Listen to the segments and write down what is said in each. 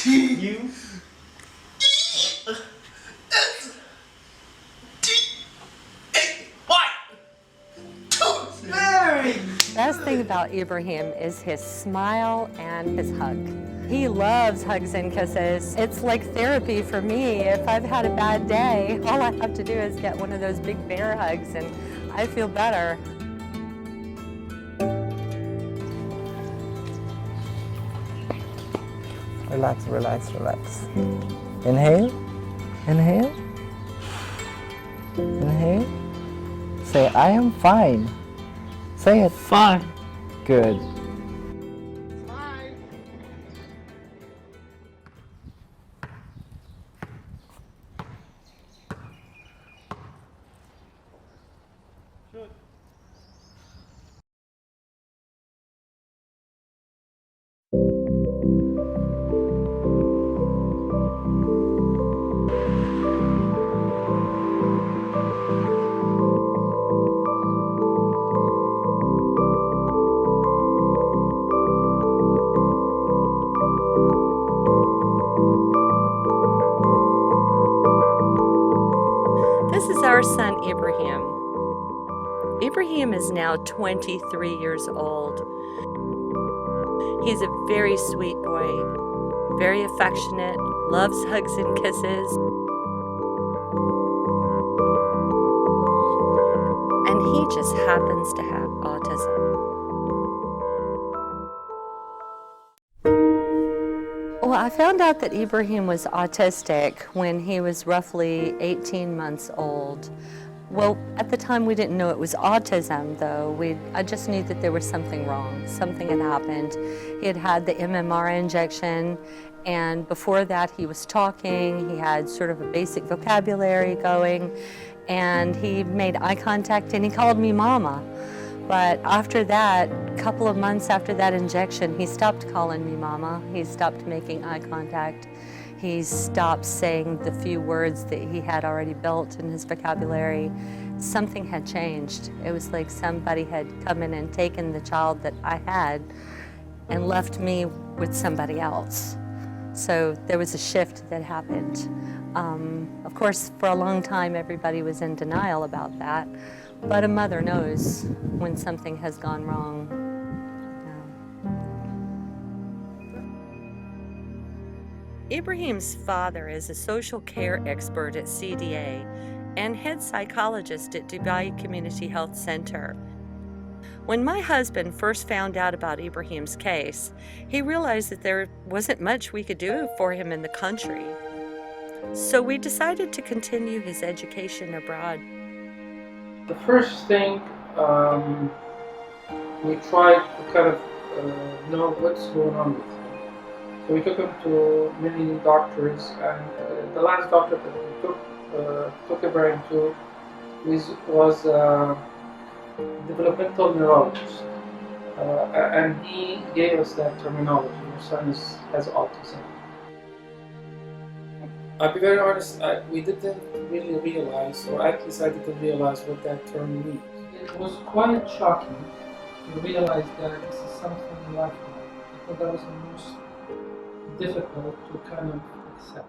U Best thing about Ibrahim is his smile and his hug. He loves hugs and kisses. It's like therapy for me. If I've had a bad day, all I have to do is get one of those big bear hugs and I feel better. Relax, relax, relax. Inhale, inhale, inhale. Say, I am fine. Say it. Fine. Good. This is our son Ibrahim. Ibrahim is now 23 years old. He's a very sweet boy, very affectionate, loves hugs and kisses. And he just happens to have autism. Well, I found out that Ibrahim was autistic when he was roughly 18 months old. Well, at the time we didn't know it was autism, though. I just knew that there was something wrong. Something had happened. He had had the MMR injection, and before that he was talking. He had sort of a basic vocabulary going, and he made eye contact and he called me mama. But after that, a couple of months after that injection, he stopped calling me mama. He stopped making eye contact. He stopped saying the few words that he had already built in his vocabulary. Something had changed. It was like somebody had come in and taken the child that I had and left me with somebody else. So there was a shift that happened. Of course, for a long time, everybody was in denial about that. But a mother knows when something has gone wrong. Ibrahim's father is a social care expert at CDA and head psychologist at Dubai Community Health Center. When my husband first found out about Ibrahim's case, he realized that there wasn't much we could do for him in the country. So we decided to continue his education abroad. The first thing, we tried to kind of know what's going on with him. So we took him to many doctors, and the last doctor that we took Ibrahim to was a developmental neurologist, and he gave us that terminology. Your son has autism. I'll be very honest, we didn't really realize, or at least I didn't realize what that term means. It was quite shocking to realize that this is something lifelong. I thought that was the most difficult to kind of accept.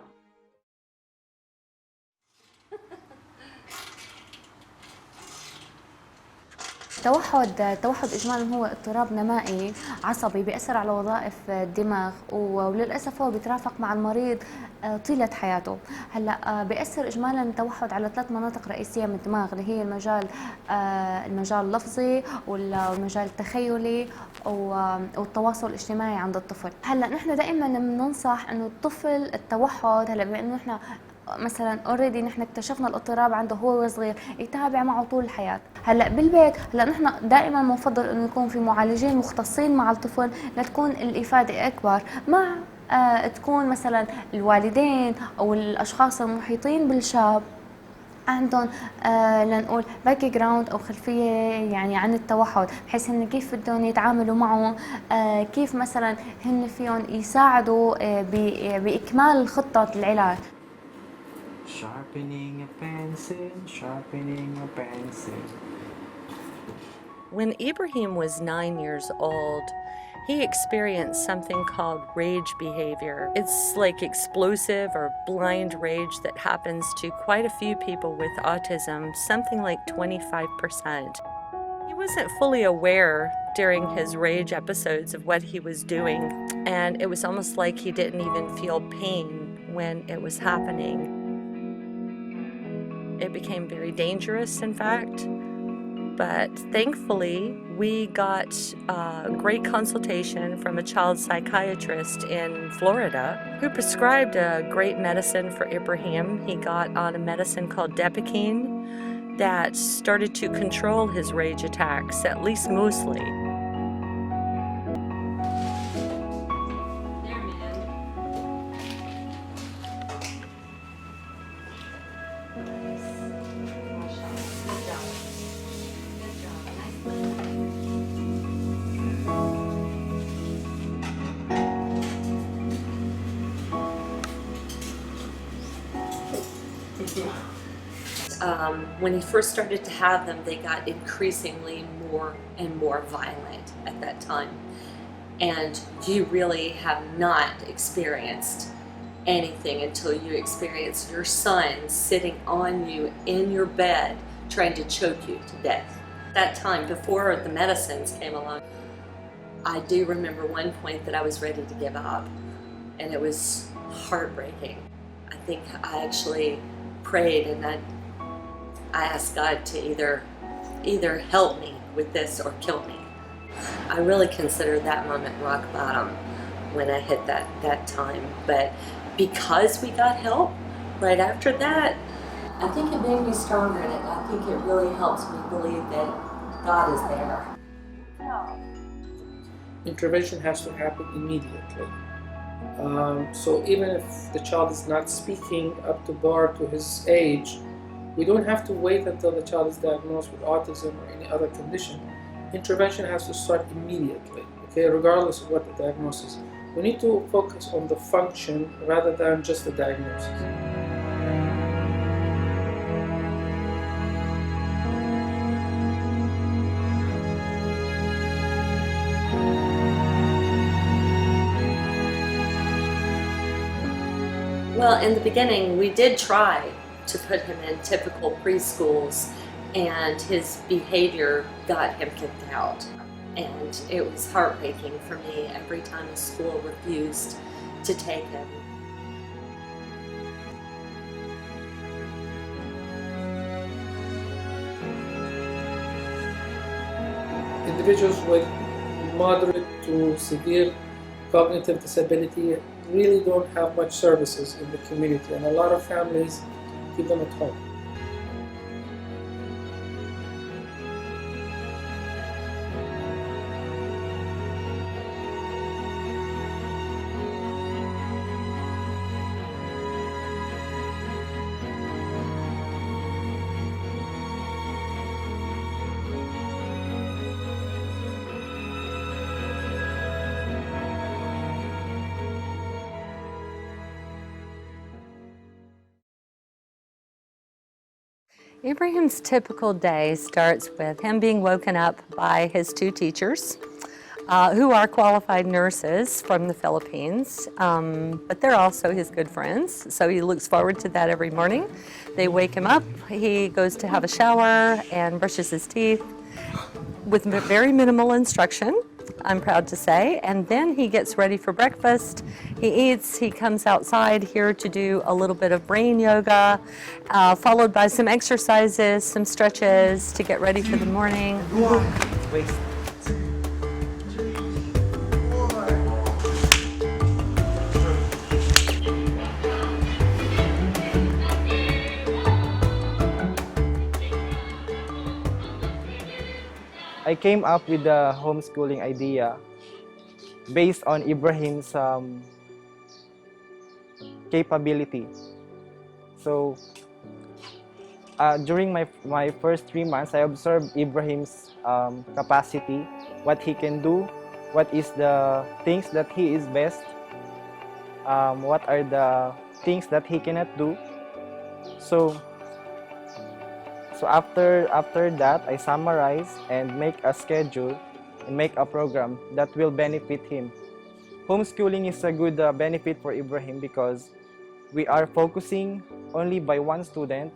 التوحد إجمالاً هو اضطراب نمائي عصبي بيأثر على وظائف الدماغ، وللأسف هو بيترافق مع المريض طيلة حياته. هلا بيأثر إجمالاً التوحد على 3 مناطق رئيسية من الدماغ، اللي هي المجال اللفظي والمجال التخيلي والتواصل الاجتماعي عند الطفل. هلا نحن دائما بننصح انه الطفل التوحد، هلا بما انه نحن مثلا اوريدي نحن اكتشفنا الاضطراب عنده هو صغير، يتابع معه طول الحياه. هلا بالبيت هلا نحن دائما بنفضل انه يكون في معالجين مختصين مع الطفل لتكون الافاده اكبر، مع تكون مثلا الوالدين او الاشخاص المحيطين بالشاب عندهم لنقول باك جراوند او خلفيه يعني عن التوحد، بحيث هن كيف بدهم يتعاملوا معه، كيف مثلا هن فيهم يساعدوا باكمال خطه العلاج. Sharpening a pencil, sharpening a pencil. When Ibrahim was 9 years old, he experienced something called rage behavior. It's like explosive or blind rage that happens to quite a few people with autism, something like 25%. He wasn't fully aware during his rage episodes of what he was doing, and it was almost like he didn't even feel pain when it was happening. It became very dangerous, in fact. But thankfully, we got great consultation from a child psychiatrist in Florida who prescribed a great medicine for Ibrahim. He got on a medicine called Depakine that started to control his rage attacks, at least mostly. When he first started to have them, they got increasingly more and more violent at that time. And you really have not experienced anything until you experience your son sitting on you in your bed trying to choke you to death. That time, before the medicines came along, I do remember one point that I was ready to give up, and it was heartbreaking. I think I actually prayed and I asked God to either help me with this or kill me. I really consider that moment rock bottom when I hit that time. But because we got help right after that, I think it made me stronger, and I think it really helps me believe that God is there. Intervention has to happen immediately. So even if the child is not speaking up to bar to his age, we don't have to wait until the child is diagnosed with autism or any other condition. Intervention has to start immediately, okay, regardless of what the diagnosis is. We need to focus on the function rather than just the diagnosis. Well, in the beginning, we did try to put him in typical preschools, and his behavior got him kicked out. And it was heartbreaking for me every time the school refused to take him. Individuals with moderate to severe cognitive disability really don't have much services in the community, and a lot of families keep them at home. Ibrahim's typical day starts with him being woken up by his two teachers, who are qualified nurses from the Philippines, but they're also his good friends, so he looks forward to that every morning. They wake him up, he goes to have a shower and brushes his teeth with very minimal instruction, I'm proud to say, and then he gets ready for breakfast. He eats, he comes outside here to do a little bit of brain yoga, followed by some exercises, some stretches to get ready for the morning. Wait. I came up with the homeschooling idea based on Ibrahim's capability. So during my first 3 months, I observed Ibrahim's capacity, what he can do, what is the things that he is best, what are the things that he cannot do. So after that, I summarize and make a schedule and make a program that will benefit him. Homeschooling is a good benefit for Ibrahim because we are focusing only by one student,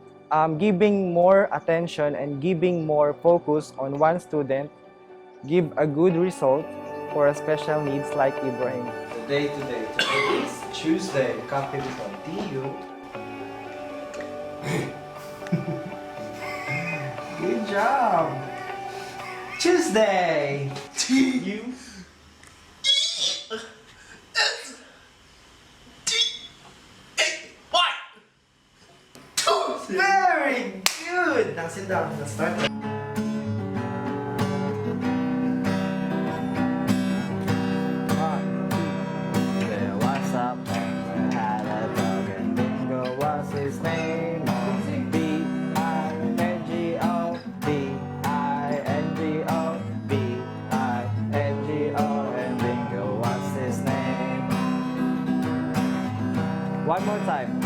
giving more attention and giving more focus on one student give a good result for a special needs like Ibrahim. Today is Tuesday. Copy from TU. Good job. Tuesday. TU. Very good. Now sit down. Let's start. There was a farmer had a dog and Bingo was his name. B-I-N-G-O, B-I-N-G-O, B-I-N-G-O, and Bingo was his name. One more time.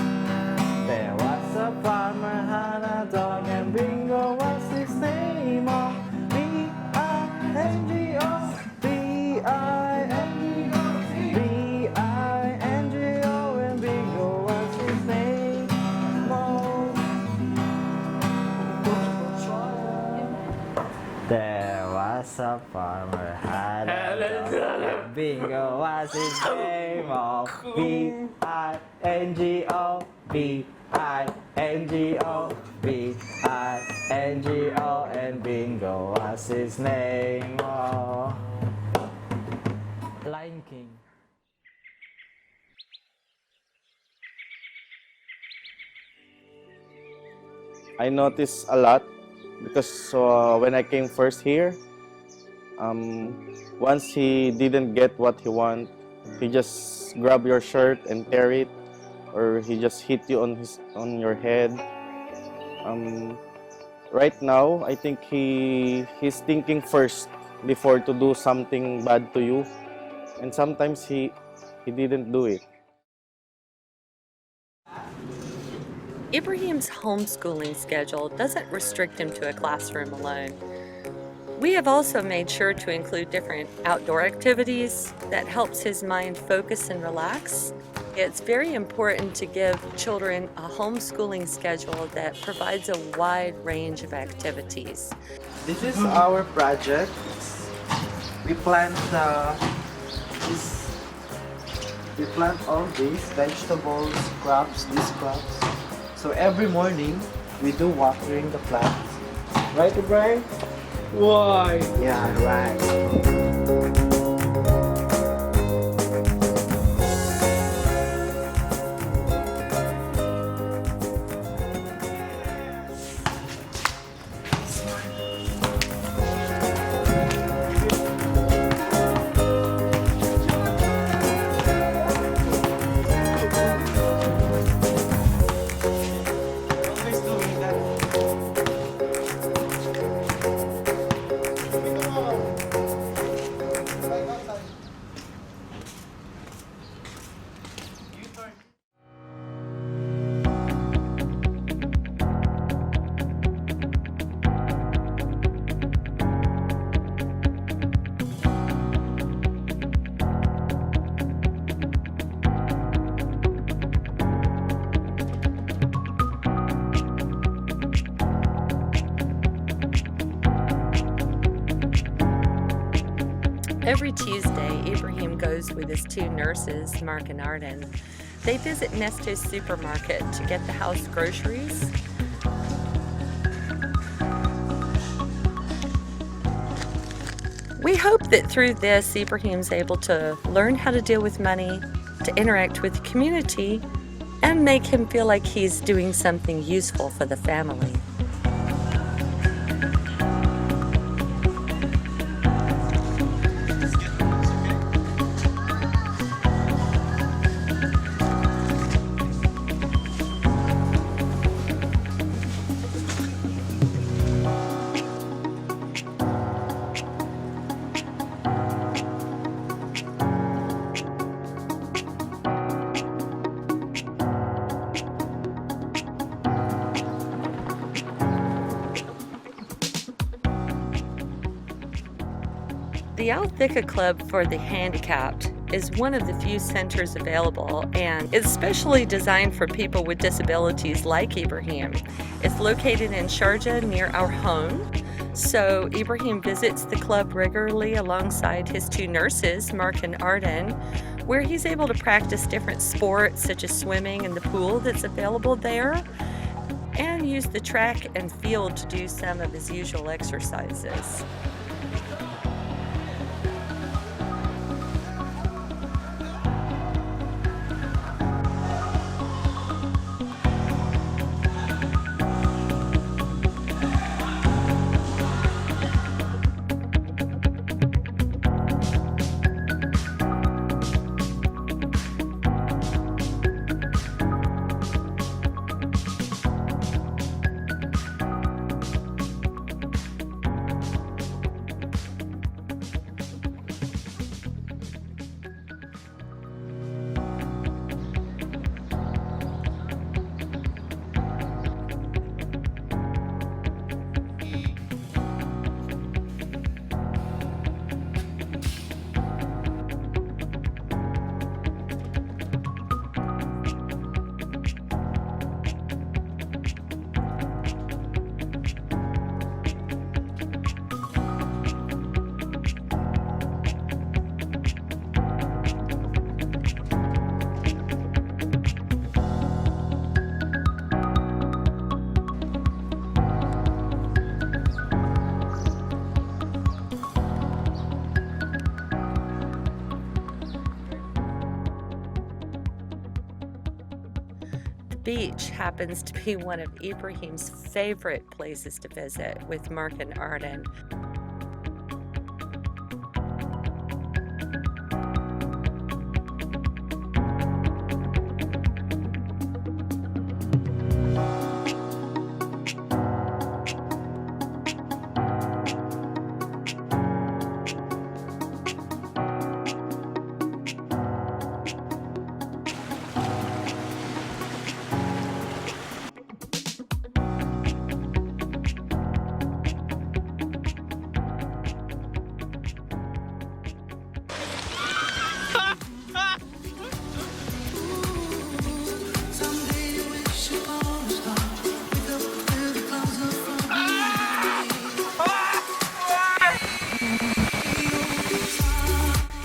There was a farmer had a dog and Bingo was his name. Oh, B-I-N-G-O, B-I-N-G-O, B-I-N-G-O, and Bingo was his name. Oh. There was a farmer had a dog. Bingo was his name. Oh, B-I-N-G-O, B-I-N-G-O, B-I-N-G-O, and Bingo was his name. Oh. Lion King. I noticed a lot because when I came first here, once he didn't get what he want, he just grab your shirt and tear it, or he just hit you on your head. Right now, I think he's thinking first before to do something bad to you, and sometimes he didn't do it. Ibrahim's homeschooling schedule doesn't restrict him to a classroom alone. We have also made sure to include different outdoor activities that helps his mind focus and relax. It's very important to give children a homeschooling schedule that provides a wide range of activities. This is our project. We plant all these vegetables, crops, these crops. So every morning we do watering the plants. Right, Ibrahim? Why? Yeah, right. Every Tuesday, Ibrahim goes with his two nurses, Mark and Arden. They visit Nesto's supermarket to get the house groceries. We hope that through this, Ibrahim's able to learn how to deal with money, to interact with the community, and make him feel like he's doing something useful for the family. The Althika Club for the Handicapped is one of the few centers available and is specially designed for people with disabilities like Ibrahim. It's located in Sharjah near our home. So Ibrahim visits the club regularly alongside his two nurses, Mark and Arden, where he's able to practice different sports such as swimming in the pool that's available there, and use the track and field to do some of his usual exercises. The beach happens to be one of Ibrahim's favorite places to visit with Mark and Arden.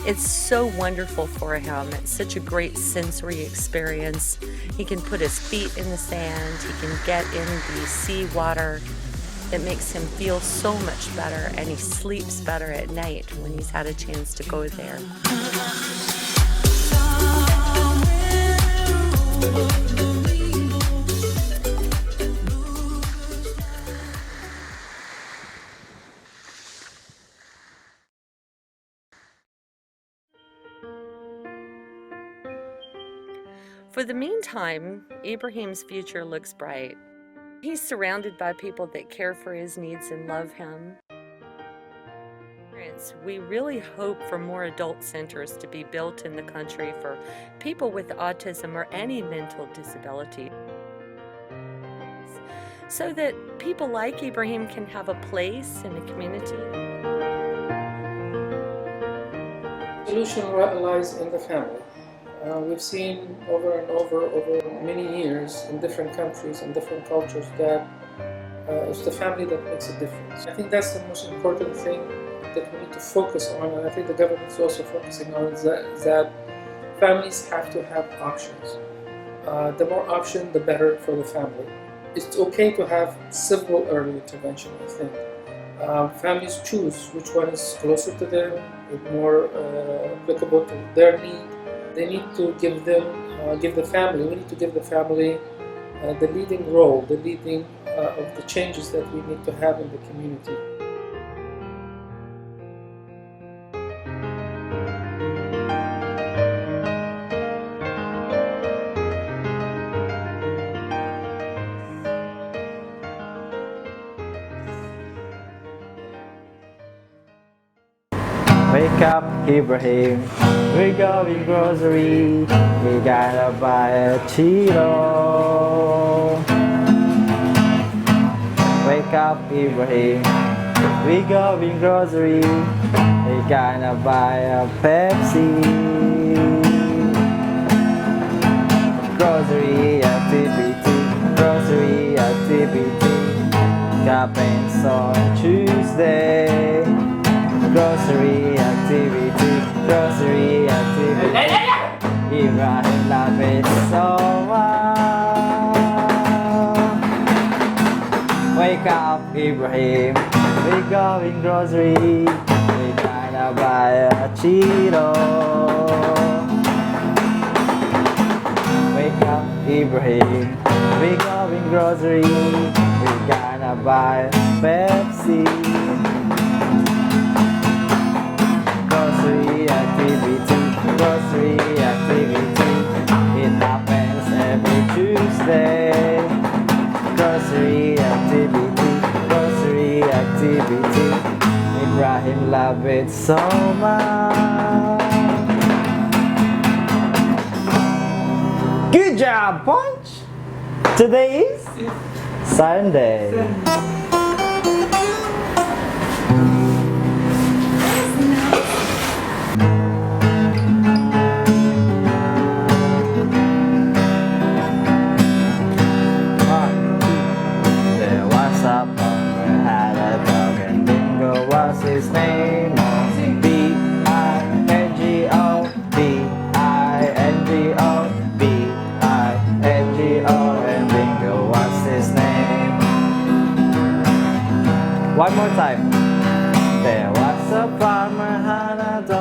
It's so wonderful for him. It's such a great sensory experience. He can put his feet in the sand. He can get in the sea water. It makes him feel so much better, and he sleeps better at night when he's had a chance to go there. For the meantime, Ibrahim's future looks bright. He's surrounded by people that care for his needs and love him. We really hope for more adult centers to be built in the country for people with autism or any mental disability, so that people like Ibrahim can have a place in the community. The solution lies in the family. We've seen over and over many years in different countries and different cultures that it's the family that makes a difference. I think that's the most important thing that we need to focus on, and I think the government is also focusing on, is that families have to have options. The more options, the better for the family. It's okay to have several early intervention, I think. Families choose which one is closer to them, more applicable to their need. They need to give the family the leading role, the leading of the changes that we need to have in the community. Wake up, Ibrahim. We're going grocery. We gotta buy a Cheeto. Wake up, Ibrahim. We going grocery. We gonna buy a Pepsi. Grocery activity. Grocery activity. Happens on Tuesday. Grocery activity. Grocery activity. Ibrahim love it so much. Wake up, Ibrahim. We going grocery. We gonna buy a Cheeto. Wake up, Ibrahim. We going grocery. We gonna buy Pepsi. Grocery activity. Grocery activity. It happens every Tuesday. Grocery activity. Grocery activity. Ibrahim love it so much. Good job, Punch! Today is Sunday. There was a farmer had a dog and Bingo was his name. B-I-N-G-O, B-I-N-G-O, B-I-N-G-O, and Bingo was his name. One more time. There was a farmer had a dog.